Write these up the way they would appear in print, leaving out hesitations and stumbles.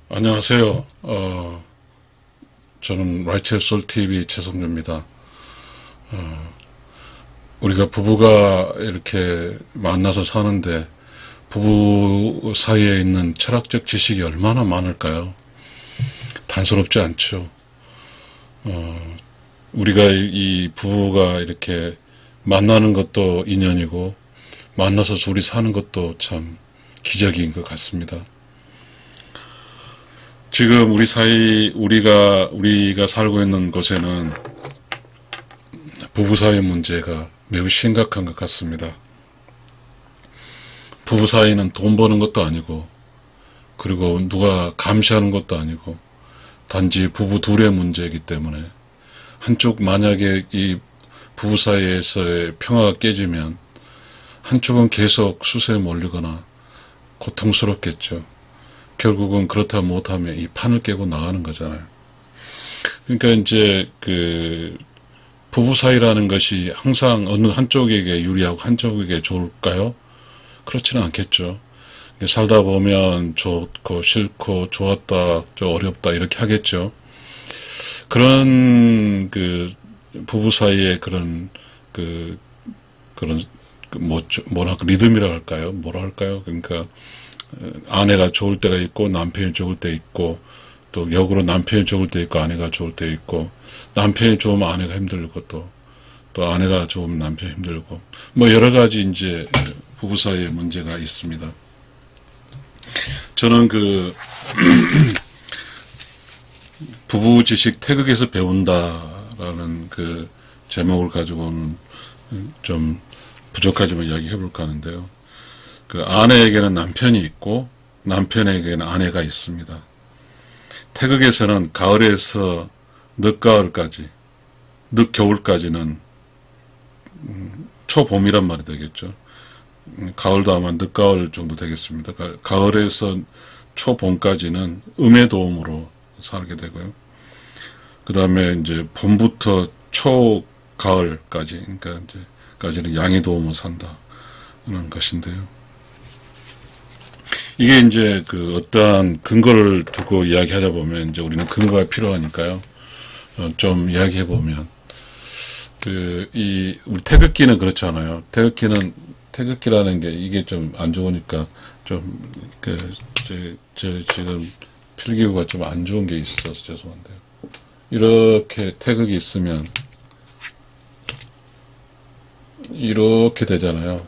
안녕하세요. 저는 라이첼 솔TV 최성주입니다. 우리가 부부가 이렇게 만나서 사는데 부부 사이에 있는 철학적 지식이 얼마나 많을까요? 단순롭지 않죠. 우리가 이 부부가 이렇게 만나는 것도 인연이고 만나서 둘이 사는 것도 참 기적인 것 같습니다. 지금 우리가 살고 있는 곳에는 부부 사이 문제가 매우 심각한 것 같습니다. 부부 사이는 돈 버는 것도 아니고, 그리고 누가 감시하는 것도 아니고, 단지 부부 둘의 문제이기 때문에, 만약에 이 부부 사이에서의 평화가 깨지면, 한쪽은 계속 수세에 몰리거나, 고통스럽겠죠. 결국은 그렇다 못하면 이 판을 깨고 나가는 거잖아요. 그러니까 이제 부부 사이라는 것이 항상 어느 한쪽에게 유리하고 한쪽에게 좋을까요? 그렇지는 않겠죠. 살다 보면 좋고 싫고 좋았다, 좀 어렵다 이렇게 하겠죠. 그런 부부 사이의 리듬이라 할까요? 뭐라 할까요? 그러니까 아내가 좋을 때가 있고 남편이 좋을 때 있고 또 역으로 남편이 좋을 때 있고 아내가 좋을 때 있고 남편이 좋으면 아내가 힘들고 또 아내가 좋으면 남편이 힘들고 뭐 여러 가지 이제 부부 사이에 문제가 있습니다. 저는 부부 지식 태극에서 배운다라는 제목을 가지고는 좀 부족하지만 이야기해 볼까 하는데요. 아내에게는 남편이 있고 남편에게는 아내가 있습니다. 태극에서는 가을에서 늦겨울까지는 초봄이란 말이 되겠죠. 가을도 아마 늦가을 정도 되겠습니다. 가을에서 초봄까지는 음의 도움으로 살게 되고요. 그 다음에 이제 봄부터 초가을까지, 그러니까 까지는 양의 도움으로 산다는 것인데요. 이게 이제 어떠한 근거를 두고 이야기하다 보면 이제 우리는 근거가 필요하니까요. 좀 이야기해 보면 우리 태극기는 그렇잖아요. 태극기라는 게 이게 좀 안 좋으니까 좀 지금 필기구가 좀 안 좋은 게 있어서 죄송한데요. 이렇게 태극이 있으면 이렇게 되잖아요.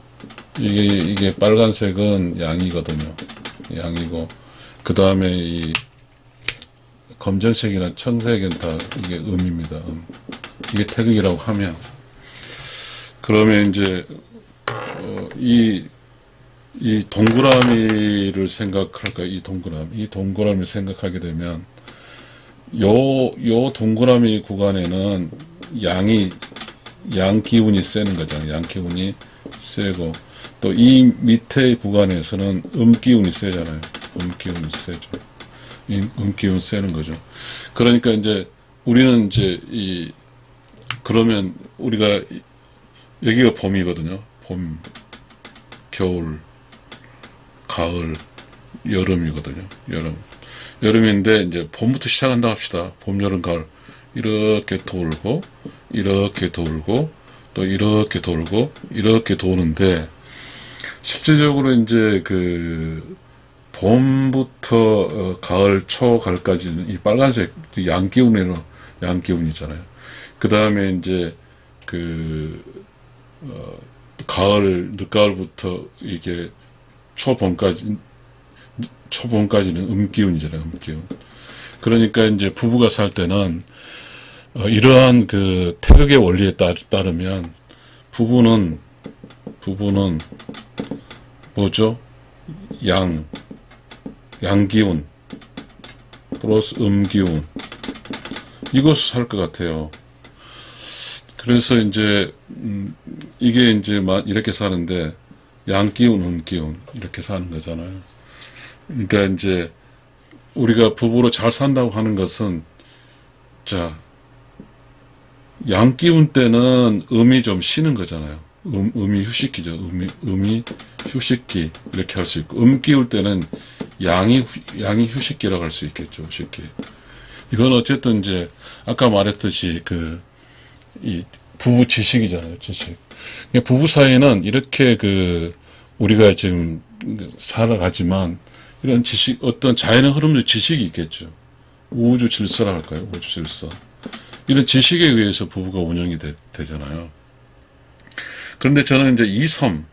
이게 빨간색은 양이거든요. 양이고, 그 다음에 이 검정색이나 청색은 다 이게 음입니다. 이게 태극이라고 하면, 그러면 이제, 이 동그라미를 생각할까요? 이 동그라미를 생각하게 되면, 요 동그라미 구간에는 양 기운이 세는 거잖아요. 양 기운이 세고, 또 이 밑에 구간에서는 음기운이 세잖아요. 음기운이 세죠. 음기운 세는 거죠. 그러니까 이제 우리는 이제 그러면 우리가 여기가 봄이거든요. 봄, 겨울, 가을, 여름이거든요. 여름인데 이제 봄부터 시작한다 합시다. 봄, 여름, 가을 이렇게 돌고 이렇게 돌고 또 이렇게 돌고 이렇게 도는데 실제적으로 이제 봄부터 가을, 초가을까지는 이 빨간색 양기운이잖아요. 그 다음에 이제 늦가을부터 이게 초봄까지는 음기운이잖아요. 음기운. 그러니까 이제 부부가 살 때는 이러한 태극의 원리에 따르면 부부는 뭐죠? 양기운 플러스 음기운 이것을 살 것 같아요. 그래서 이제 이게 이제 이렇게 사는데 양기운, 음기운 이렇게 사는 거잖아요. 그러니까 이제 우리가 부부로 잘 산다고 하는 것은 양기운 때는 음이 좀 쉬는 거잖아요. 음이 휴식기죠. 음이 휴식기 이렇게 할 수 있고 음기울 때는 양이 휴식기라고 할 수 있겠죠, 쉽게. 이건 어쨌든 이제, 아까 말했듯이 이 부부 지식이잖아요, 지식. 부부 사이는 이렇게 우리가 지금 살아가지만, 이런 지식, 어떤 자연의 흐름의 지식이 있겠죠. 우주 질서라 할까요? 우주 질서. 이런 지식에 의해서 부부가 운영이 되잖아요. 그런데 저는 이제 이선,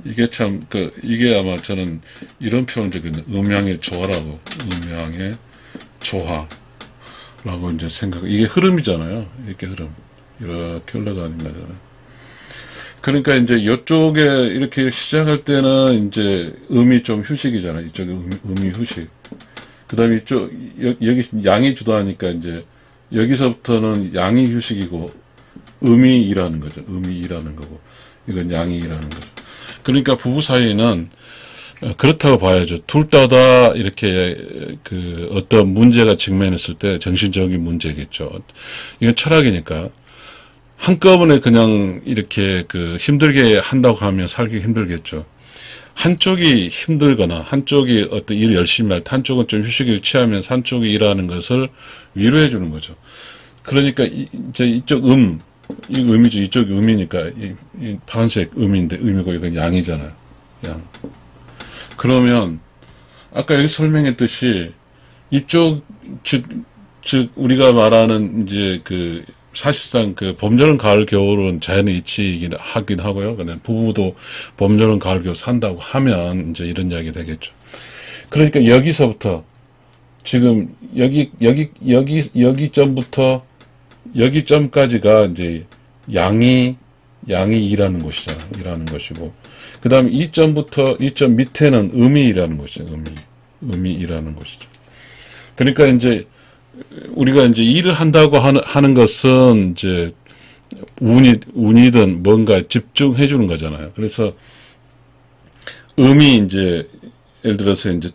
이게 참, 이게 아마 저는 이런 표현을 적은 음양의 조화라고, 음양의 조화라고 이제 이게 흐름이잖아요. 이렇게 흐름. 이렇게 흘러가는 거잖아요. 그러니까 이제 이쪽에 이렇게 시작할 때는 이제 음이 좀 휴식이잖아요. 이쪽에 음이 휴식. 그 다음에 여기 양이 주도하니까 이제 여기서부터는 양이 휴식이고 음이 일하는 거죠. 음이 일하는 거고. 이건 양이 일하는 거죠. 그러니까 부부 사이에는 그렇다고 봐야죠. 둘 다 이렇게 어떤 문제가 직면했을 때 정신적인 문제겠죠. 이건 철학이니까. 한꺼번에 그냥 이렇게 힘들게 한다고 하면 살기 힘들겠죠. 한쪽이 힘들거나 한쪽이 어떤 일을 열심히 할 때 한쪽은 좀 휴식을 취하면서 한쪽이 일하는 것을 위로해 주는 거죠. 그러니까 이제 이쪽 이 음이죠. 이쪽 음이니까 이 파란색 음인데 음이고 이건 양이잖아요. 양. 그러면 아까 여기 설명했듯이 이쪽 즉 우리가 말하는 이제 사실상 봄, 여름, 가을, 겨울은 자연의 이치이긴 하긴 하고요. 그냥 부부도 봄, 여름, 가을, 겨울 산다고 하면 이제 이런 이야기 되겠죠. 그러니까 여기서부터 지금 여기점부터 여기점까지가 이제 양이 일하는 곳이잖아. 일하는 것이고. 그 다음에 이 점 밑에는 음이 일하는 곳이죠. 음이 일하는 곳이죠. 그러니까 이제 우리가 이제 일을 한다고 하는 것은 이제 운이든 뭔가 집중해 주는 거잖아요. 그래서 음이 이제 예를 들어서 이제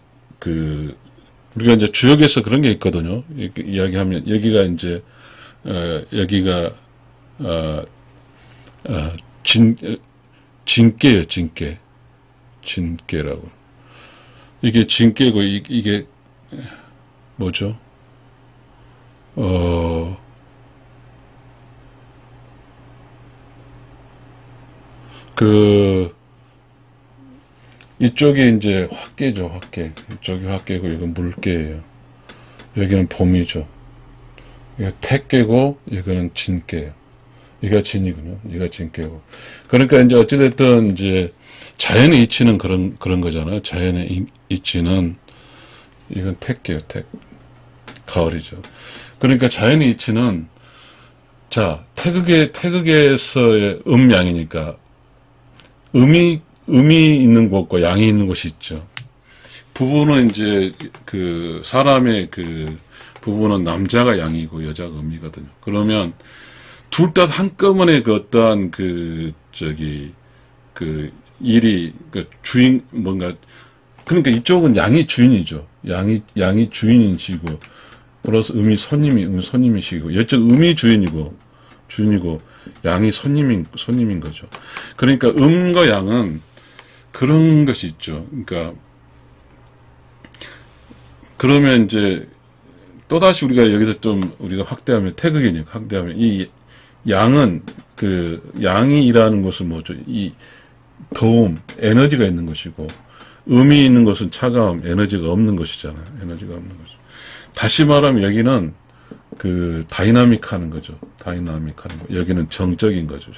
우리가 이제 주역에서 그런 게 있거든요. 이야기하면 여기가 이제 여기가 진깨예요. 진깨라고. 이게 진깨고 이게 뭐죠? 이쪽이 이제 화깨죠, 화깨. 이쪽이 화깨고, 이건 물깨예요. 여기는 봄이죠. 이거 태깨고, 이거는 진깨예요. 이가 진이군요. 이가 진깨고. 그러니까 이제 어찌됐든 이제 자연의 이치는 그런 거잖아요. 자연의 이치는, 이건 태깨요, 가을이죠. 그러니까 자연의 이치는, 태극에서의 음양이니까, 음이 있는 곳과 양이 있는 곳이 있죠. 부부는 이제, 사람의 부부는 남자가 양이고 여자가 음이거든요. 그러면, 둘 다 한꺼번에 어떠한 일이, 그러니까 이쪽은 양이 주인이죠. 양이 주인이시고, 플러스 음이 손님이시고, 이쪽 음이 주인이고, 양이 손님인 거죠. 그러니까 음과 양은 그런 것이 있죠. 그러니까, 그러면 이제, 또다시 우리가 여기서 우리가 확대하면, 태극이니까 확대하면, 이 양은, 양이 일하는 것은 뭐죠? 이 더움, 에너지가 있는 것이고, 음이 있는 것은 차가움, 에너지가 없는 것이잖아요. 에너지가 없는 거죠. 다시 말하면 여기는 다이나믹하는 거죠. 다이나믹하는 거. 여기는 정적인 거죠.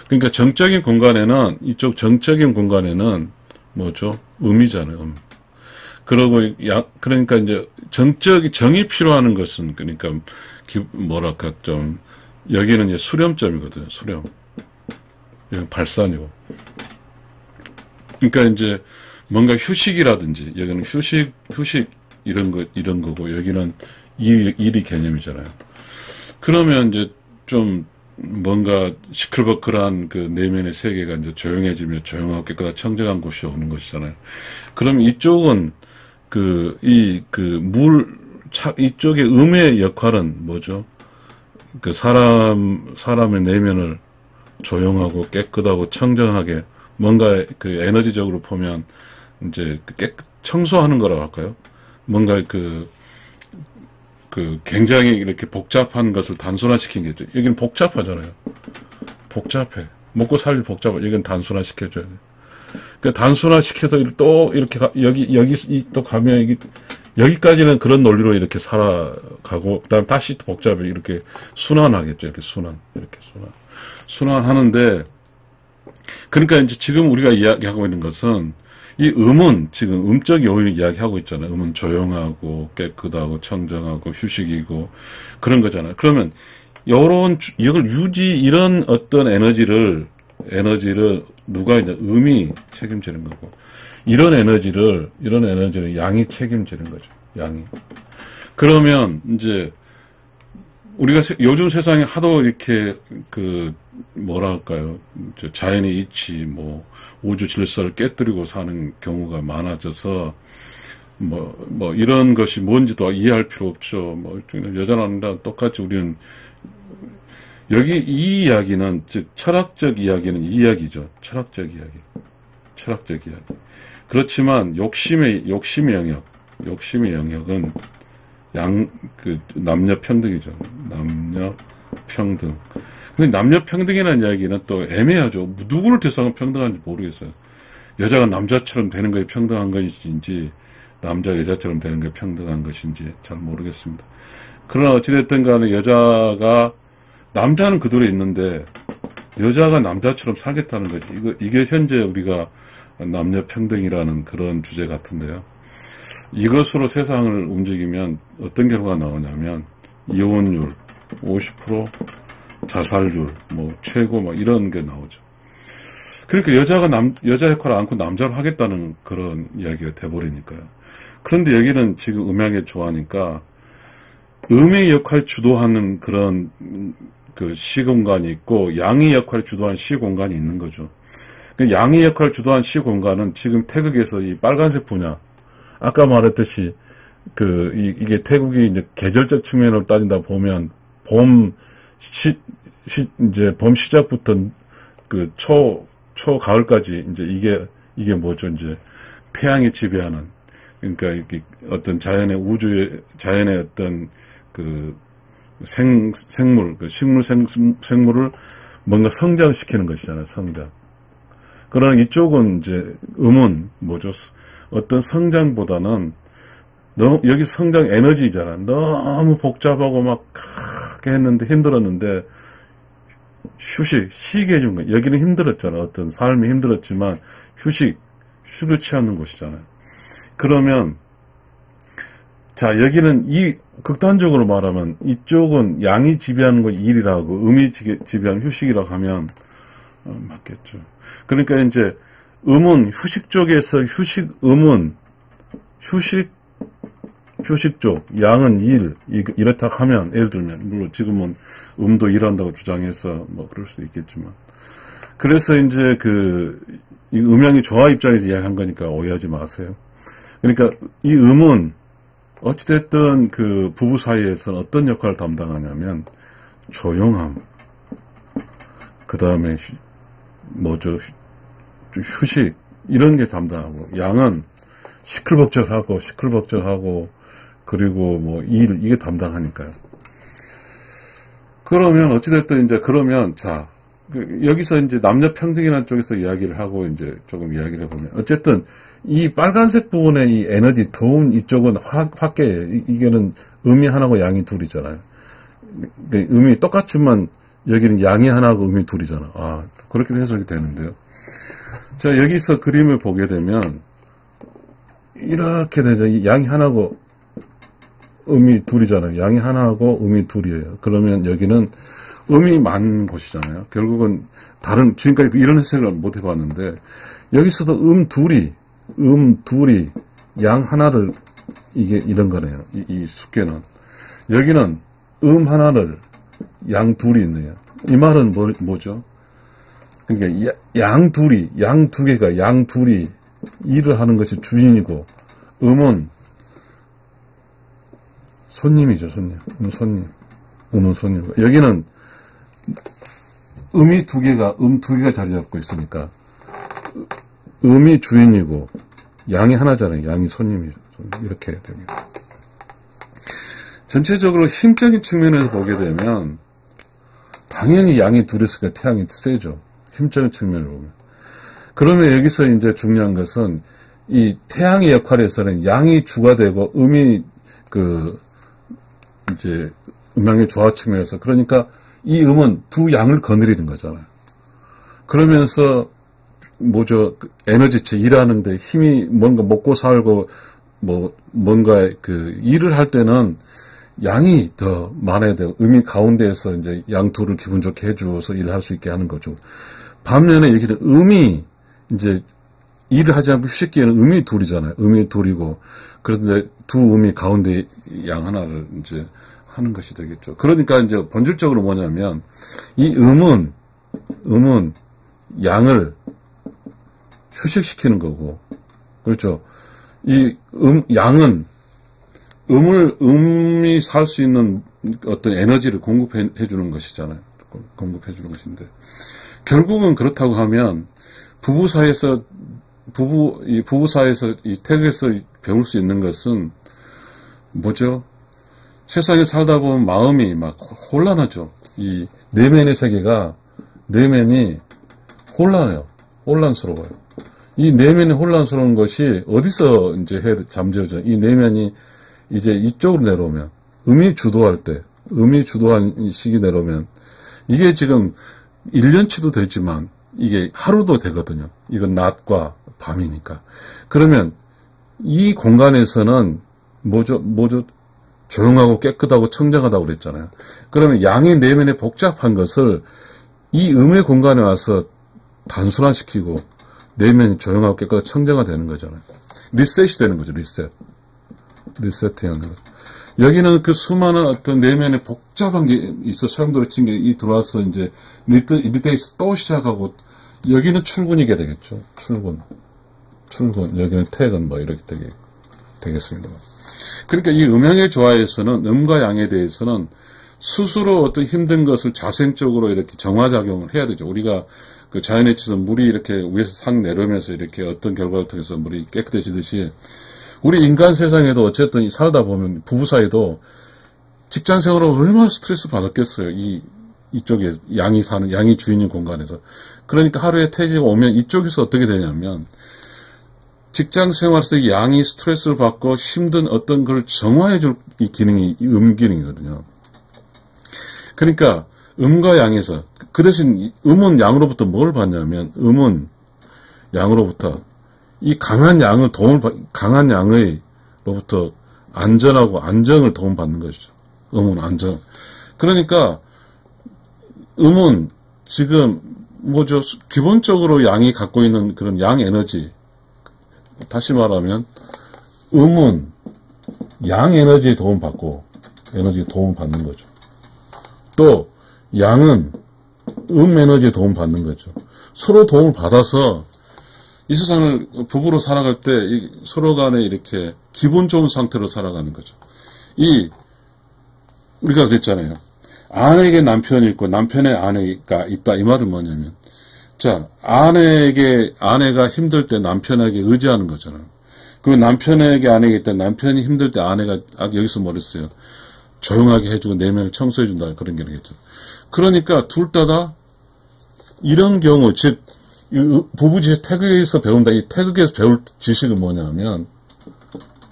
그러니까 정적인 공간에는 이쪽 정적인 공간에는 뭐죠? 음이잖아요. 그러니까 이제 정이 필요한 것은 그러니까 뭐랄까 좀 여기는 이제 수렴점이거든요. 수렴. 여기 발산이고. 그러니까 이제 뭔가 휴식이라든지 여기는 휴식 이런 거고 여기는 일이 개념이잖아요. 그러면 이제 좀 뭔가 시끌벅글한 내면의 세계가 이제 조용해지며 조용하고 깨끗한 청정한 곳이 오는 것이잖아요. 그럼 이쪽은 이쪽의 음의 역할은 뭐죠? 사람의 내면을 조용하고 깨끗하고 청정하게 뭔가 에너지적으로 보면 이제 청소하는 거라고 할까요? 뭔가 굉장히 이렇게 복잡한 것을 단순화시킨 게죠. 여기는 복잡하잖아요. 복잡해. 먹고 살기 복잡해. 여기는 단순화시켜줘야 돼. 그러니까 단순화시켜서 또 이렇게 여기 또 가면 여기까지는 그런 논리로 이렇게 살아가고, 그 다음 다시 또 복잡해. 이렇게 순환하겠죠. 이렇게 순환하는데, 그러니까 이제 지금 우리가 이야기하고 있는 것은, 이 음은 지금 음적 요인을 이야기하고 있잖아요. 음은 조용하고, 깨끗하고, 청정하고, 휴식이고, 그런 거잖아요. 그러면, 이런 어떤 에너지를 누가 이제 음이 책임지는 거고, 이런 에너지를 양이 책임지는 거죠. 양이. 그러면 이제 우리가 요즘 세상에 하도 이렇게 뭐랄까요, 자연의 이치, 뭐 우주 질서를 깨뜨리고 사는 경우가 많아져서 뭐 이런 것이 뭔지도 이해할 필요 없죠. 뭐 여자랑 똑같이 우리는 여기 이 이야기는 즉 철학적 이야기는 이 이야기죠. 철학적 이야기. 그렇지만 욕심의 영역은 남녀 평등이죠. 남녀 평등. 근데 남녀 평등이라는 이야기는 또 애매하죠. 누구를 대상으로 평등한지 모르겠어요. 여자가 남자처럼 되는 것이 평등한 것인지, 남자가 여자처럼 되는 것이 평등한 것인지 잘 모르겠습니다. 그러나 어찌됐든 간에 남자는 그대로 있는데, 여자가 남자처럼 살겠다는 거지. 이게 현재 우리가 남녀 평등이라는 그런 주제 같은데요. 이것으로 세상을 움직이면 어떤 결과가 나오냐면, 이혼율 50%, 자살률, 최고, 이런 게 나오죠. 그러니까 여자 역할을 안고 남자로 하겠다는 그런 이야기가 돼버리니까요. 그런데 여기는 지금 음향에 좋아하니까, 음의 역할 주도하는 그런 시공간이 있고, 양의 역할을 주도한 시공간이 있는 거죠. 양의 역할을 주도한 시공간은 지금 태극에서 이 빨간색 분야, 아까 말했듯이, 이게 태국이 이제 계절적 측면으로 따진다 보면, 봄 시작부터 가을까지 이제 이게 뭐죠, 이제 태양이 지배하는, 그러니까 어떤 자연의 어떤 생물, 식물을 뭔가 성장시키는 것이잖아요, 성장. 그러나 이쪽은 이제 음은 뭐죠? 어떤 성장보다는 여기 성장 에너지잖아. 너무 복잡하고 막 크게 했는데 힘들었는데 쉬게 해준 거예요. 여기는 힘들었잖아. 어떤 삶이 힘들었지만 휴식을 취하는 곳이잖아요. 그러면 자, 여기는 극단적으로 말하면 이쪽은 양이 지배하는 거 일이라고, 음이 지배하는 휴식이라고 하면 맞겠죠. 그러니까 이제 음은 휴식 쪽에서 음은 휴식 쪽, 양은 일, 이렇다 하면, 예를 들면, 물론 지금은 음도 일한다고 주장해서 그럴 수도 있겠지만. 그래서 이제 이 음향이 조화 입장에서 이야기한 거니까 오해하지 마세요. 그러니까 이 음은 어찌됐든 부부 사이에서는 어떤 역할을 담당하냐면, 조용함, 그 다음에 휴식, 이런 게 담당하고, 양은 시끌벅적하고, 그리고 이게 담당하니까요. 그러면 어찌됐든 자, 여기서 이제 남녀 평등이라는 쪽에서 이야기를 하고 조금 이야기를 해보면, 어쨌든 이 빨간색 부분의 이 에너지, 더운 이쪽은 확개예요. 이게는 음이 하나고 양이 둘이잖아요. 음이 똑같지만 여기는 양이 하나고 음이 둘이잖아. 그렇게 해석이 되는데요. 자, 여기서 그림을 보게 되면 이렇게 되죠. 양이 하나고 음이 둘이잖아요. 양이 하나하고 음이 둘이에요. 그러면 여기는 음이 많은 곳이잖아요. 결국은 지금까지 이런 해석을 못 해봤는데, 여기서도 음 둘이, 양 하나를, 이런 거네요. 이 숙계는. 여기는 음 하나를, 양 둘이 있네요. 이 말은 뭐죠? 그러니까 양 두 개가 양 둘이 일을 하는 것이 주인이고, 음은 손님이죠, 손님. 음은 손님. 여기는 음 두 개가 자리 잡고 있으니까, 음이 주인이고, 양이 하나잖아요. 양이 손님이죠. 이렇게 됩니다. 전체적으로 힘적인 측면에서 보게 되면 당연히 양이 둘이 있으니까 태양이 세죠. 힘적인 측면을 보면. 그러면 여기서 이제 중요한 것은 이 태양의 역할에서는 양이 주가 되고 음이 이제 음양의 조화 측면에서 그러니까 이 음은 두 양을 거느리는 거잖아요. 그러면서 뭐죠? 에너지체 일하는데 힘이 뭔가 먹고 살고 뭔가 일을 할 때는 양이 더 많아야 돼요. 음이 가운데에서 이제 양 둘을 기분 좋게 해주어서 일을 할 수 있게 하는 거죠. 반면에 여기는 음이 이제 일을 하지 않고 휴식기에는 음이 둘이잖아요. 음이 둘이고 그런데 두 음이 가운데 양 하나를 이제 하는 것이 되겠죠. 그러니까 이제 본질적으로 뭐냐면 이 음은 양을 휴식시키는 거고 그렇죠. 이 양은 음이 살 수 있는 어떤 에너지를 공급해 주는 것이잖아요. 공급해 주는 것인데 결국은 그렇다고 하면 부부 사이에서 이 태극에서 배울 수 있는 것은 뭐죠? 세상에 살다 보면 마음이 막 혼란하죠. 이 내면의 세계가 내면이 혼란해요. 혼란스러워요. 이 내면이 혼란스러운 것이 어디서 이제 잠재워져? 이 내면이 이제 이쪽으로 내려오면 음이 주도할 때, 음이 주도한 시기 내려오면 이게 지금 1년치도 되지만 이게 하루도 되거든요. 이건 낮과 밤이니까. 그러면 이 공간에서는 뭐죠? 조용하고 깨끗하고 청정하다고 그랬잖아요. 그러면 양의 내면에 복잡한 것을 이 음의 공간에 와서 단순화시키고 내면이 조용하고 깨끗하고 청정화 되는 거잖아요. 리셋이 되는 거죠. 리셋하는 거. 여기는 그 수많은 어떤 내면에 복잡한 게 있어 소용돌이 친 게 들어와서 이제 리셋이 또 시작하고 여기는 출근이게 되겠죠. 출근. 여기는 퇴근 이렇게 되겠습니다. 그러니까 이 음양의 조화에서는 음과 양에 대해서는 스스로 어떤 힘든 것을 자생적으로 이렇게 정화작용을 해야 되죠. 우리가 그 자연에 치서 물이 이렇게 위에서 싹 내려오면서 이렇게 어떤 결과를 통해서 물이 깨끗해지듯이 우리 인간 세상에도 어쨌든 살다 보면 부부 사이도 직장 생활로 얼마나 스트레스 받았겠어요. 이쪽에 양이 주인인 공간에서. 그러니까 하루에 퇴직 오면 이쪽에서 어떻게 되냐면 직장 생활에서 양이 스트레스를 받고 힘든 어떤 걸 정화해줄 이 기능이 음기능이거든요. 그러니까 음과 양에서 그 대신 음은 양으로부터 뭘 받냐면 음은 양으로부터 이 강한 양의로부터 안전하고 안정을 도움받는 것이죠. 음은 안정. 그러니까 음은 지금 뭐죠? 기본적으로 양이 갖고 있는 그런 양 에너지. 다시 말하면 음은 양 에너지에 도움받고 에너지에 도움받는 거죠. 또 양은 에너지에 도움받는 거죠. 서로 도움을 받아서 이 세상을 부부로 살아갈 때 서로 간에 이렇게 기분 좋은 상태로 살아가는 거죠. 우리가 그랬잖아요. 아내에게 남편이 있고 남편의 아내가 있다. 이 말은 뭐냐면 자, 아내가 힘들 때 남편에게 의지하는 거잖아요. 그리고 남편에게 아내가 있다. 남편이 힘들 때 아내가 여기서 뭐랬어요? 조용하게 해주고 내면을 청소해준다. 그런 게 되겠죠. 그러니까 둘 다 이런 경우, 즉, 부부 지식 태극에서 배운다. 이 태극에서 배울 지식은 뭐냐면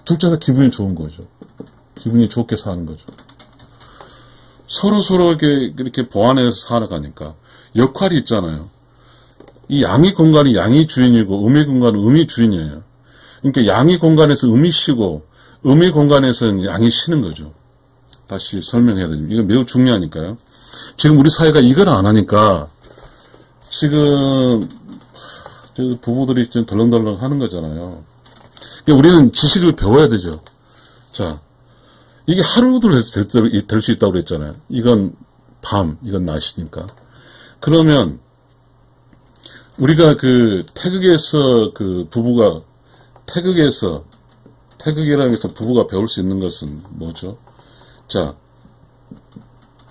둘째 다 기분이 좋은 거죠. 기분이 좋게 사는 거죠. 서로 이렇게 보완해서 살아가니까 역할이 있잖아요. 이 양의 공간이 양이 주인이고 음의 공간은 음이 주인이에요. 그러니까 양의 공간에서 음이 쉬고 음의 공간에서는 양이 쉬는 거죠. 다시 설명해야 됩니다. 이건 매우 중요하니까요. 지금 우리 사회가 이걸 안 하니까 지금 부부들이 좀 덜렁덜렁 하는 거잖아요. 그러니까 우리는 지식을 배워야 되죠. 자, 이게 하루도 될 수 있다고 그랬잖아요. 이건 밤, 이건 낮이니까. 그러면 우리가 태극에서 부부가 태극이라는 것에서 부부가 배울 수 있는 것은 뭐죠? 자,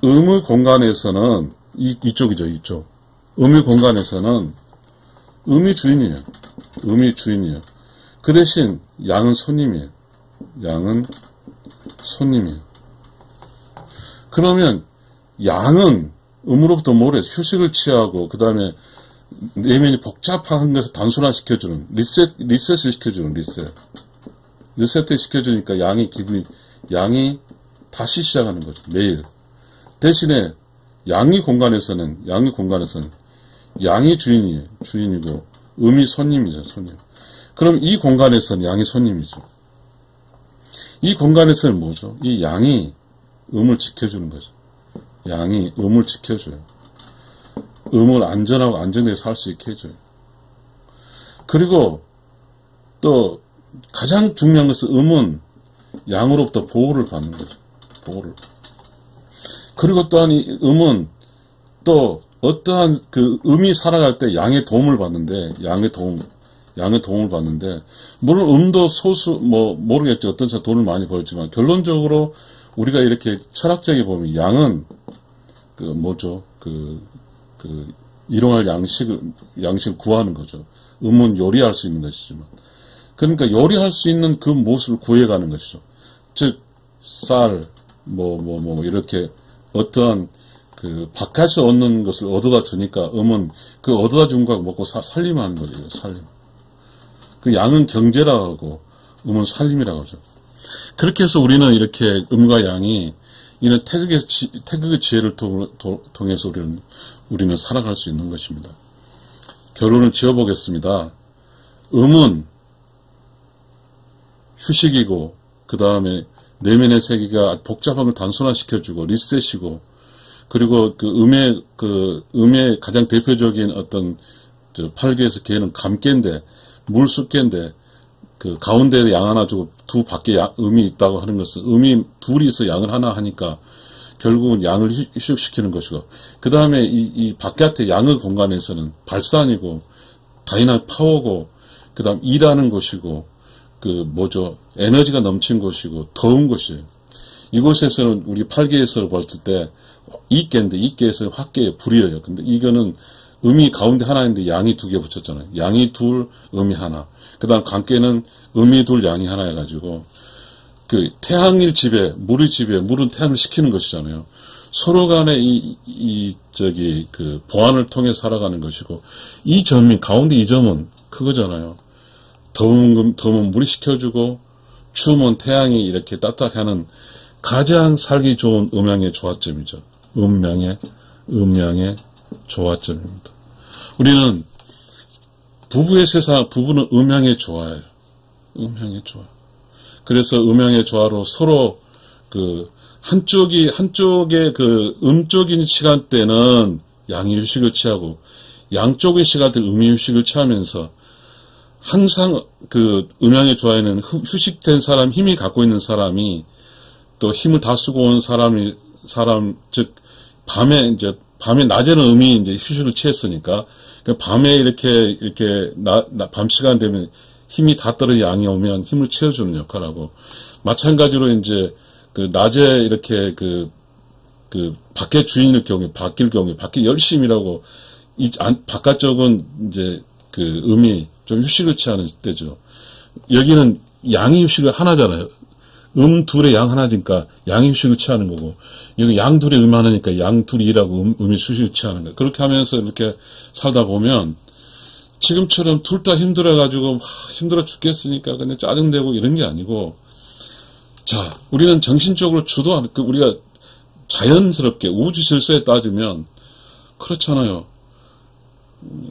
음의 공간에서는 이쪽이죠, 이쪽. 음의 공간에서는 음이 주인이에요. 그 대신 양은 손님이에요. 양은 손님이에요. 그러면 양은 음으로부터 모래, 휴식을 취하고 그 다음에 내면이 복잡한 것을 단순화시켜주는 리셋을 시켜주는 리셋을 시켜주니까 양이 다시 시작하는 거죠. 매일. 대신에 양의 공간에서는 양이 주인이고 음이 손님이죠. 손님. 그럼 이 공간에서는 양이 손님이죠. 이 공간에서는 뭐죠? 이 양이 음을 지켜주는 거죠. 양이 음을 지켜줘요. 음을 안전하고 안전하게 살 수 있게 해줘요. 그리고 또 가장 중요한 것은 음은 양으로부터 보호를 받는 거죠. 보호를. 그리고 또한 이 음은 또 어떠한 그 음이 살아갈 때 양의 도움을 받는데, 양의 도움을 받는데, 물론 음도 모르겠죠. 어떤 사람 돈을 많이 벌지만, 결론적으로 우리가 이렇게 철학적으로 보면 양은 일용할 양식을 구하는 거죠. 음은 요리할 수 있는 것이지만. 그러니까 요리할 수 있는 그 무엇을 구해가는 것이죠. 즉, 쌀, 이렇게 어떠한 그 바깥에서 얻는 것을 얻어다 주니까 음은 그 얻어다 준 거 먹고 살림하는 거예요. 살림. 그 양은 경제라고 하고 음은 살림이라고 하죠. 그렇게 해서 우리는 이렇게 음과 양이 이는 태극의 지혜를 통해서 우리는 살아갈 수 있는 것입니다. 결론을 지어보겠습니다. 음은 휴식이고 그 다음에 내면의 세계가 복잡한 걸 단순화시켜주고 리셋이고 그리고 음의 가장 대표적인 어떤 팔교에서 개는 감개인데 물숫개인데 그 가운데에 양 하나 주고 두 밖에 음이 있다고 하는 것은 음이 둘이 있어 양을 하나 하니까 결국은 양을 휴식시키는 것이고 그 다음에 이 바깥의 양의 공간에서는 발산이고 다이나믹 파워고 그 다음 일하는 곳이고 에너지가 넘친 곳이고 더운 곳이에요. 이곳에서는 우리 팔계에서 봤을 때 이깨인데 이깨에서 화깨에 불이에요. 근데 이거는 음이 가운데 하나인데 양이 두 개 붙였잖아요. 양이 둘, 음이 하나. 그 다음 관계는 음이 둘, 양이 하나 해가지고 그 태양일 지배, 물의 지배, 물은 태양을 식히는 것이잖아요. 서로 간에 보완을 통해 살아가는 것이고 이 점이 가운데 이 점은 그거잖아요. 더우면 물이 식혀주고 추우면 태양이 이렇게 따뜻하게 하는 가장 살기 좋은 음양의 조화점이죠. 음양의 조화점입니다. 우리는 부부는 음양의 조화예요. 음양의 조화. 그래서 음양의 조화로 서로 한쪽의 음적인 시간대는 양이 휴식을 취하고 양쪽의 시간대 음이 휴식을 취하면서 항상 음양의 조화에는 휴식된 사람, 힘이 갖고 있는 사람이 또 힘을 다 쓰고 온 즉, 낮에는 음이 이제 휴식을 취했으니까, 밤에 이렇게, 밤 시간 되면 힘이 다 떨어진 양이 오면 힘을 채워주는 역할하고, 마찬가지로 이제, 낮에 이렇게 밖에 주인일 경우에, 밖에 열심히 일하고, 바깥쪽은 이제, 음이 좀 휴식을 취하는 때죠. 여기는 양이 휴식을 하나잖아요. 둘의 양 하나니까 양이 휴식을 취하는 거고, 여기 양 둘의 음 하나니까 양 둘이 일하고 음이 휴식을 취하는 거예요. 그렇게 하면서 이렇게 살다 보면, 지금처럼 둘 다 힘들어가지고, 힘들어 죽겠으니까 그냥 짜증내고 이런 게 아니고, 자, 우리는 정신적으로 우리가 자연스럽게 우주 질서에 따지면, 그렇잖아요.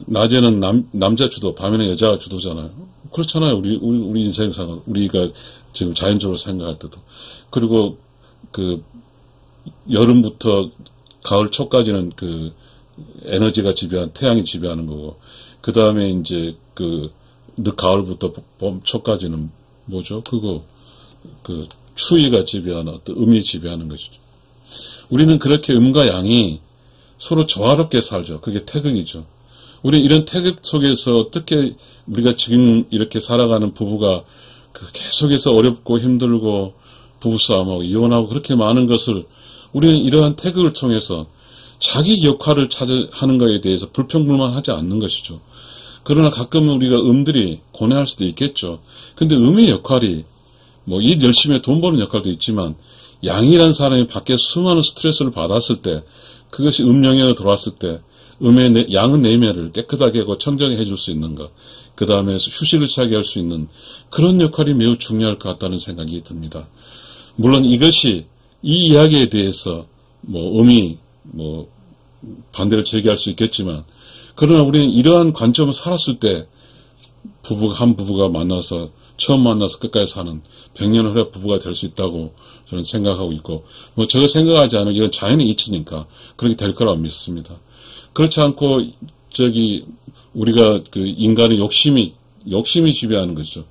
낮에는 남자 주도, 밤에는 여자가 주도잖아요. 그렇잖아요. 우리 인생상, 우리가 지금 자연적으로 생각할 때도. 그리고, 여름부터 가을 초까지는 에너지가 지배한, 태양이 지배하는 거고, 그 다음에 이제 늦 가을부터 봄 초까지는 뭐죠? 추위가 지배하는, 어떤 음이 지배하는 것이죠. 우리는 그렇게 음과 양이 서로 조화롭게 살죠. 그게 태극이죠. 우리 이런 태극 속에서 어떻게 우리가 지금 이렇게 살아가는 부부가 계속해서 어렵고 힘들고 부부싸움하고 이혼하고 그렇게 많은 것을 우리는 이러한 태극을 통해서 자기 역할을 하는 것에 대해서 불평불만하지 않는 것이죠. 그러나 가끔은 우리가 음들이 고뇌할 수도 있겠죠. 근데 음의 역할이 뭐 일 열심히 돈 버는 역할도 있지만 양이란 사람이 밖에 수많은 스트레스를 받았을 때 그것이 영역으로 들어왔을 때 양은 내면을 깨끗하게 하고 청정해 줄 수 있는 것, 그 다음에 휴식을 취하게 할 수 있는 그런 역할이 매우 중요할 것 같다는 생각이 듭니다. 물론 이것이 이 이야기에 대해서 음이 반대를 제기할 수 있겠지만, 그러나 우리는 이러한 관점을 살았을 때 한 부부가 만나서 처음 만나서 끝까지 사는 100년 후에 부부가 될 수 있다고 저는 생각하고 있고, 제가 생각하지 않은 이건 자연의 이치니까 그렇게 될 거라고 믿습니다. 그렇지 않고 우리가 인간의 욕심이 지배하는 거죠.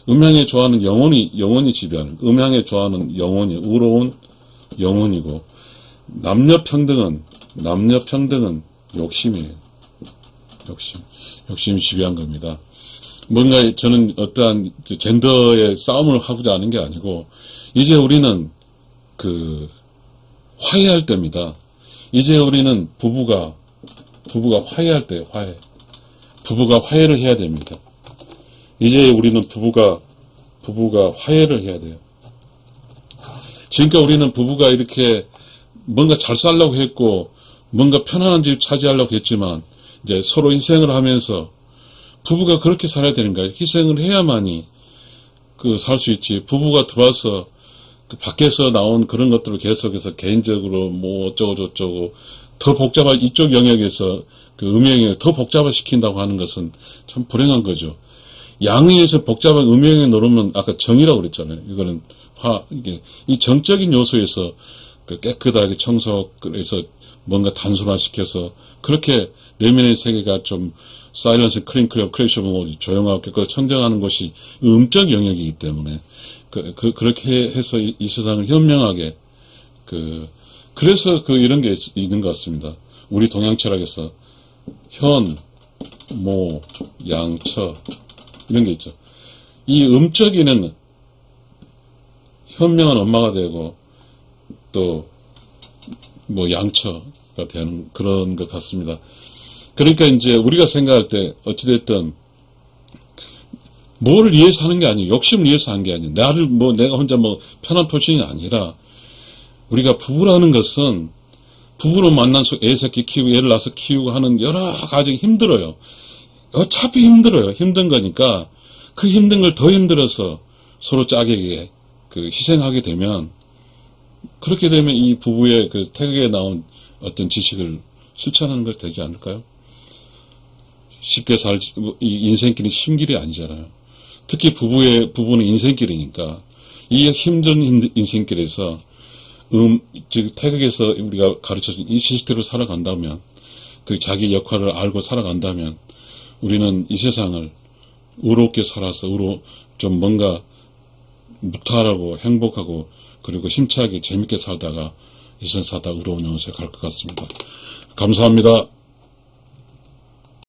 음향에 좋아하는 영혼이 지배하는, 음향에 좋아하는 영혼이 의로운 영혼이고, 남녀 평등은 욕심이에요. 욕심이 지배한 겁니다. 뭔가 저는 어떠한 젠더의 싸움을 하고자 하는 게 아니고, 이제 우리는 화해할 때입니다. 이제 우리는 부부가 화해할 때예요. 부부가 화해를 해야 됩니다. 이제 우리는 부부가 화해를 해야 돼요. 지금까지 우리는 부부가 이렇게 뭔가 잘 살려고 했고, 뭔가 편안한 집 차지하려고 했지만, 이제 서로 희생을 하면서, 부부가 그렇게 살아야 되는가요? 희생을 해야만이 살 수 있지. 부부가 들어와서 밖에서 나온 그런 것들을 계속해서 개인적으로 어쩌고저쩌고 더 복잡한 이쪽 영역에서 음영을 더 복잡화시킨다고 하는 것은 참 불행한 거죠. 양의에서 복잡한 음영에 놓으면 아까 정이라고 그랬잖아요. 이거는 이 정적인 요소에서 깨끗하게 청소해서 뭔가 단순화시켜서 그렇게 내면의 세계가 좀 사일런스, 크레이션, 조용하고 깨끗하게 청정하는 것이 음적 영역이기 때문에 그렇게 해서 이 세상을 현명하게 그래서 이런 게 있는 것 같습니다. 우리 동양 철학에서 현, 모, 양, 처 이런 게 있죠. 이 음적인은 현명한 엄마가 되고 또 양처가 되는 그런 것 같습니다. 그러니까 이제 우리가 생각할 때 어찌됐든 뭐를 위해서 하는 게 아니에요. 욕심을 위해서 하는 게 아니에요. 내가 혼자 편한 표정이 아니라 우리가 부부라는 것은 부부로 만나서 애새끼 키우고 애를 낳아서 키우고 하는 여러 가지 힘들어요. 어차피 힘들어요. 힘든 거니까 그 힘든 걸 더 힘들어서 서로 짝에게 희생하게 되면 그렇게 되면 이 부부의 태극에 나온 어떤 지식을 실천하는 것 되지 않을까요? 쉽게 이 인생길이 힘길이 아니잖아요. 특히 부부는 인생길이니까 이 힘든 인생길에서 즉 태극에서 우리가 가르쳐준 이 시스템으로 살아간다면 자기 역할을 알고 살아간다면 우리는 이 세상을 의롭게 살아서 좀 뭔가 무탈하고 행복하고 그리고 힘차게 재밌게 살다가 이 세상 살다 의로운 영혼에 갈 것 같습니다. 감사합니다.